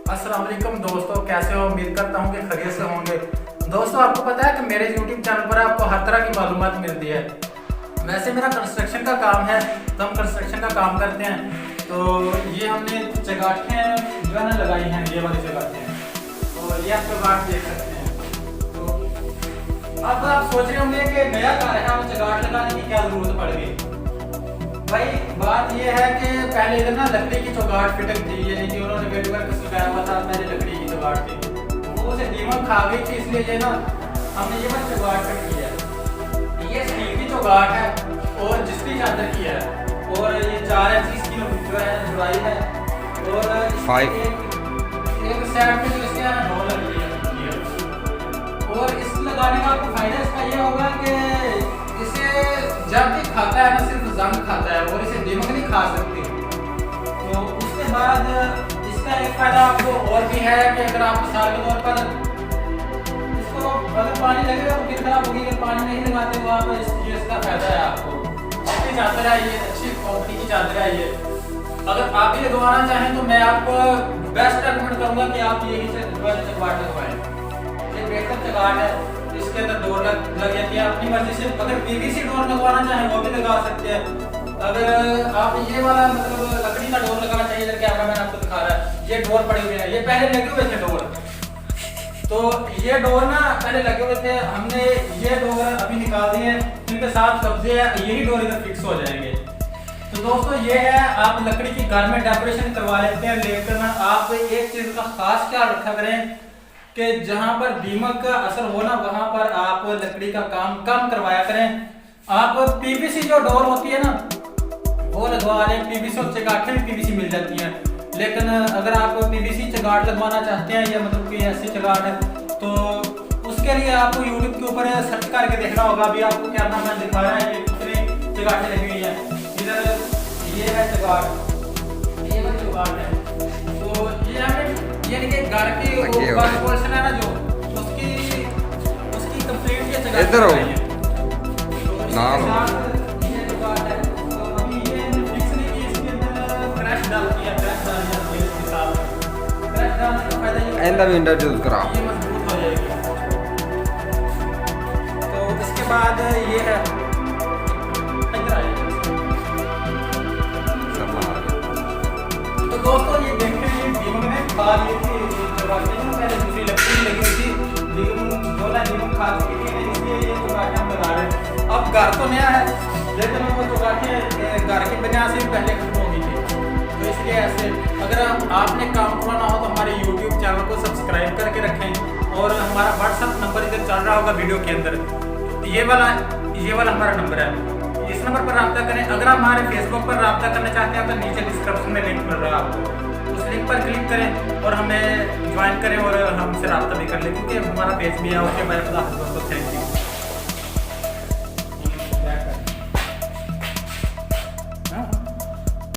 अस्सलाम वालेकुम दोस्तों, कैसे हो? उम्मीद करता हूँ कि खैरियत से होंगे। दोस्तों, आपको पता है कि मेरे YouTube चैनल पर आपको हर तरह की मालूमात मिलती है। वैसे मेरा कंस्ट्रक्शन का काम है, तो हम कंस्ट्रक्शन का काम करते हैं। तो ये हमने चगाटें जो है ना लगाई हैं, ये वाली चगाटें, तो ये आप चगाट देख सकते हैं। तो अब आप सोच रहे होंगे कि नया घर है, हमें चगाट लगाने की क्या जरूरत पड़ गई। भाई बात ये है कि पहले इधर ना लकड़ी की चौगाट फिटिंग थी, यानी कि उन्होंने वेट वर्क लगाया हुआ था, पहले लकड़ी की चौगाट थी, वो उसे दीमक खा गई थी, इसलिए ये ना हमने ये बस चौगाट फिट की है। ये स्टील की चौगाट है और जिसकी चादर की है, और ये 4 इंच इसकी जो है जुड़ाई है, और एक साइड पे जो इसके ढोल लगी है। और इस लगाने का आपको फायदा इसका ये होगा कि इसे जब भी खाता है ना सिर्फ जंग खाता है, और इसे दीमक नहीं खा सकती। तो उसके बाद इसका एक फायदा आपको और भी है कि अगर आप मिसाल के तौर पर इसको अगर पानी लगेगा तो फिर खराब होगी, अगर पानी नहीं लगाते तो आप इसका फायदा है आपको। अच्छी चादर है ये, अच्छी क्वालिटी की चादर है ये। अगर आप ये लगवाना चाहें तो मैं आपको बेस्ट रेकमेंड करूंगा कि आप यही से चगाट लगवाएं। ये बेहतर चगाट है, इसके अंदर डोर लग जाती है अपनी मर्जी से। अगर पीवीसी डोर लगवाना चाहें वो भी लगा सकते हैं। अगर आप ये वाला मतलब लकड़ी का डोर लगाना चाहिए, जैसे कैमरा मैन आपको दिखा रहा है, ये डोर पड़े हुए हैं, ये पहले लगे हुए थे डोर। तो ये डोर ना पहले लगे हुए थे, हमने ये डोर अभी निकाल दिए, इनके साथ कब्जे है, यही डोर इधर फिक्स हो जाएंगे। तो दोस्तों ये है, आप लकड़ी की घर में डेकोरेशन करवा लेते हैं, लेकिन आप एक चीज का खास ख्याल रखा करें कि जहां पर दीमक का असर हो ना वहां पर आप लकड़ी का काम कम करवाया करें। आप पीवीसी जो डोर होती है ना वो लगवा लें, पीवीसी और चगाटें भी पीवीसी मिल जाती हैं। लेकिन अगर आप पीवीसी चगाट लगवाना चाहते हैं या मतलब कि ऐसी चगाट है, तो उसके लिए आपको यूट्यूब के ऊपर सर्च करके देखना होगा। अभी आपको कैमरा मैन दिखा रहा है कि कितनी चगाटें लगी हुई हैं। इधर ये है चगाट, ये वाली चगाट है। तो ये हमें यानी कि घर की ऊपर पोर्शन है ना जो उसकी कंप्लीट ये चगाट इधर हो ना ये चगाट है। तो अभी ये फिक्स नहीं की, इसके अंदर क्रैश डाल दिया, क्रैश डाल दिया इसके साथ। क्रैश डालने का फायदा ये एंड भी इंट्रोड्यूस करा, ये मजबूत हो जाएगी। तो इसके बाद ये है इधर आइए। तो दोस्तों ये देखते हैं दीमक ने खा ली थी चगाटें, पहले दूसरी लकड़ी लगी हुई थी, दीमक खा चुकी थी, इसलिए ये चगाटें हम लगा रहे हैं। अब घर तो नया है, लेकिन वो चगाटें घर की बुनियाद से पहले खत्म हो गई थी। तो इसलिए ऐसे अगर आपने काम करवाना हो तो हमारे YouTube चैनल को सब्सक्राइब करके रखें, और हमारा WhatsApp नंबर इधर चल रहा होगा वीडियो के अंदर, ये वाला हमारा नंबर है, इस नंबर पर रब्ता करें। अगर आप हमारे फेसबुक पर रब्ता करना चाहते हैं तो नीचे डिस्क्रिप्शन में लिंक मिल रहा है आपको, उस लिंक पर क्लिक करें और हमें ज्वाइन करें और हमसे रब्ता भी कर लें, क्योंकि हमारा पेज भी है। ओके, बाय, खुदा हाफिज़ दोस्तों, थैंक यू।